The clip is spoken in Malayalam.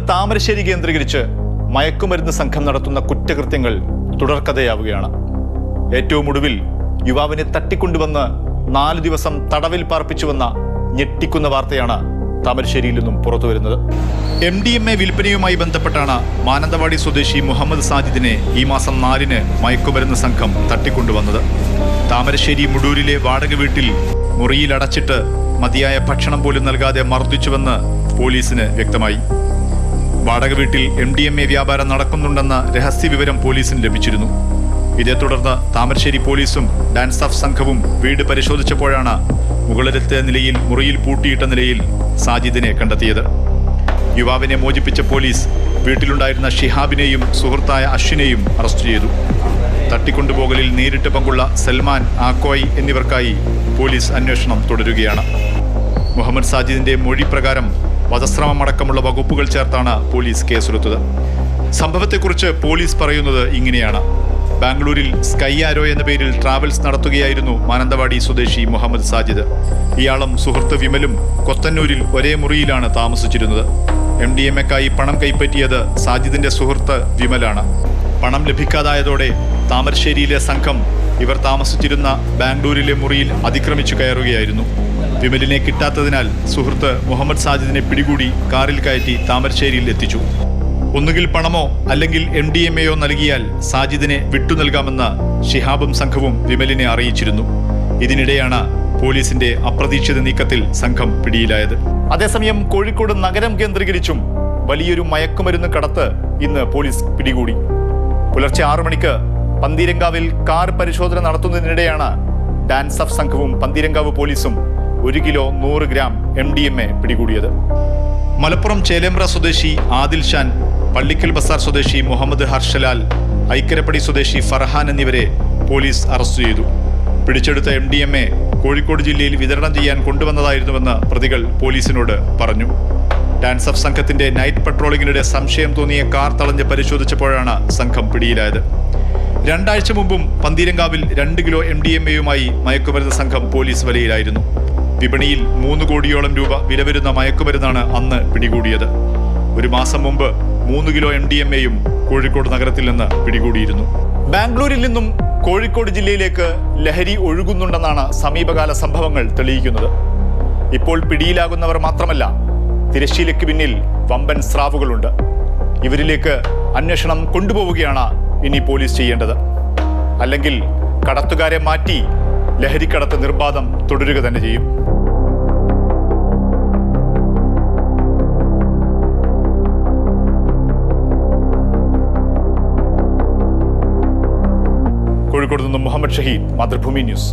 താമരശ്ശേരി കേന്ദ്രീകരിച്ച് മയക്കുമരുന്ന് സംഘം നടത്തുന്ന കുറ്റകൃത്യങ്ങൾ തുടർക്കഥയാവുകയാണ്. ഏറ്റവും ഒടുവിൽ യുവാവിനെ തട്ടിക്കൊണ്ടുവന്ന് 4 ദിവസം തടവിൽ പാർപ്പിച്ചുവെന്ന ഞെട്ടിക്കുന്ന വാർത്തയാണ് താമരശ്ശേരിയിൽ നിന്നും പുറത്തുവരുന്നത്. MDMA വിൽപ്പനയുമായി ബന്ധപ്പെട്ടാണ് മാനന്തവാടി സ്വദേശി മുഹമ്മദ് സാജിദിനെ ഈ മാസം 4-ന് മയക്കുമരുന്ന് സംഘം തട്ടിക്കൊണ്ടുവന്നത്. താമരശ്ശേരി മുടൂരിലെ വാടക വീട്ടിൽ മുറിയിൽ അടച്ചിട്ട് മതിയായ ഭക്ഷണം പോലും നൽകാതെ മർദ്ദിച്ചുവെന്ന് പോലീസിന് വ്യക്തമായി. വാടക വീട്ടിൽ MDMA വ്യാപാരം നടക്കുന്നുണ്ടെന്ന രഹസ്യ വിവരം പോലീസിന് ലഭിച്ചിരുന്നു. ഇതേ തുടർന്ന് താമരശ്ശേരി പോലീസും ഡാൻസ് ഓഫ് സംഘവും വീട് പരിശോധിച്ചപ്പോഴാണ് മുകളിലത്തെ നിലയിൽ മുറിയിൽ പൂട്ടിയിട്ട നിലയിൽ സാജിദിനെ കണ്ടെത്തിയത്. യുവാവിനെ മോചിപ്പിച്ച പോലീസ് വീട്ടിലുണ്ടായിരുന്ന ഷിഹാബിനെയും സുഹൃത്തായ അശ്വിനെയും അറസ്റ്റ് ചെയ്തു. തട്ടിക്കൊണ്ടുപോകലിൽ നേരിട്ട് പങ്കുള്ള സൽമാൻ, ആക്കോയ് എന്നിവർക്കായി പോലീസ് അന്വേഷണം തുടരുകയാണ്. മുഹമ്മദ് സാജിദിന്റെ മൊഴി പ്രകാരം വധശ്രമമടക്കമുള്ള വകുപ്പുകൾ ചേർത്താണ് പോലീസ് കേസെടുത്തത്. സംഭവത്തെക്കുറിച്ച് പോലീസ് പറയുന്നത് ഇങ്ങനെയാണ്. ബാംഗ്ലൂരിൽ സ്കൈ ആരോ എന്ന പേരിൽ ട്രാവൽസ് നടത്തുകയായിരുന്നു മാനന്തവാടി സ്വദേശി മുഹമ്മദ് സാജിദ്. ഇയാളും സുഹൃത്ത് വിമലും കൊത്തന്നൂരിൽ ഒരേ മുറിയിലാണ് താമസിച്ചിരുന്നത്. MDMAക്കായി പണം കൈപ്പറ്റിയത് സാജിദിന്റെ സുഹൃത്ത് വിമലാണ്. പണം ലഭിക്കാതായതോടെ താമരശ്ശേരിയിലെ സംഘം ഇവർ താമസിച്ചിരുന്ന ബാംഗ്ലൂരിലെ മുറിയിൽ അതിക്രമിച്ചു കയറുകയായിരുന്നു. വിമലിനെ കിട്ടാത്തതിനാൽ സുഹൃത്ത് മുഹമ്മദ് സാജിദിനെ പിടികൂടി കാറിൽ കയറ്റി താമരശ്ശേരിയിൽ എത്തിച്ചു. ഒന്നുകിൽ പണമോ അല്ലെങ്കിൽ MDMAയോ നൽകിയാൽ സാജിദിനെ വിട്ടു നൽകാമെന്ന് ഷിഹാബും സംഘവും വിമലിനെ അറിയിച്ചിരുന്നു. ഇതിനിടെയാണ് പോലീസിന്റെ അപ്രതീക്ഷിത നീക്കത്തിൽ സംഘം പിടിയിലായത്. അതേസമയം കോഴിക്കോട് നഗരം കേന്ദ്രീകരിച്ചും വലിയൊരു മയക്കുമരുന്ന് കടത്ത് ഇന്ന് പോലീസ് പിടികൂടി. പുലർച്ചെ 6 മണിക്ക് പന്തീരങ്കാവിൽ കാർ പരിശോധന നടത്തുന്നതിനിടെയാണ് ഡാൻസ് ഓഫ് സംഘവും പന്തീരങ്കാവ് പോലീസും 1 കിലോ 100 ഗ്രാം MDMA പിടികൂടിയത്. മലപ്പുറം ചേലേമ്പ്ര സ്വദേശി ആദിൽ ഷാൻ, പള്ളിക്കൽ ബസാർ സ്വദേശി മുഹമ്മദ് ഹർഷലാൽ, ഐക്കരപ്പടി സ്വദേശി ഫർഹാൻ എന്നിവരെ പോലീസ് അറസ്റ്റ് ചെയ്തു. പിടിച്ചെടുത്ത MDMA കോഴിക്കോട് ജില്ലയിൽ വിതരണം ചെയ്യാൻ കൊണ്ടുവന്നതായിരുന്നുവെന്ന് പ്രതികൾ പോലീസിനോട് പറഞ്ഞു. ഡാൻസ് ഓഫ് സംഘത്തിന്റെ നൈറ്റ് പട്രോളിങ്ങിനിടെ സംശയം തോന്നിയ കാർ തടഞ്ഞ് പരിശോധിച്ചപ്പോഴാണ് സംഘം പിടിയിലായത്. 2 ആഴ്ച മുമ്പും പന്തീരങ്കാവിൽ 2 കിലോ MDMAയുമായി മയക്കുമരുന്ന് സംഘം പോലീസ് വലയിലായിരുന്നു. വിപണിയിൽ 3 കോടിയോളം രൂപ വില വരുന്ന മയക്കുമരുന്നാണ് അന്ന് പിടികൂടിയത്. 1 മാസം മുമ്പ് 3 കിലോ MDMAയും കോഴിക്കോട് നഗരത്തിൽ നിന്ന് പിടികൂടിയിരുന്നു. ബാംഗ്ലൂരിൽ നിന്നും കോഴിക്കോട് ജില്ലയിലേക്ക് ലഹരി ഒഴുകുന്നുണ്ടെന്നാണ് സമീപകാല സംഭവങ്ങൾ തെളിയിക്കുന്നത്. ഇപ്പോൾ പിടിയിലാകുന്നവർ മാത്രമല്ല, തിരശ്ശീലയ്ക്ക് പിന്നിൽ വമ്പൻ സ്രാവുകളുണ്ട്. ഇവരിലേക്ക് അന്വേഷണം കൊണ്ടുപോവുകയാണ് ഇനി പോലീസ് ചെയ്യേണ്ടത്. അല്ലെങ്കിൽ കടത്തുകാരെ മാറ്റി ലഹരിക്കടത്ത് നിർബാധം തുടരുക തന്നെ ചെയ്യും. കോഴിക്കോട് നിന്നും മുഹമ്മദ് ഷഹീദ്, മാതൃഭൂമി ന്യൂസ്.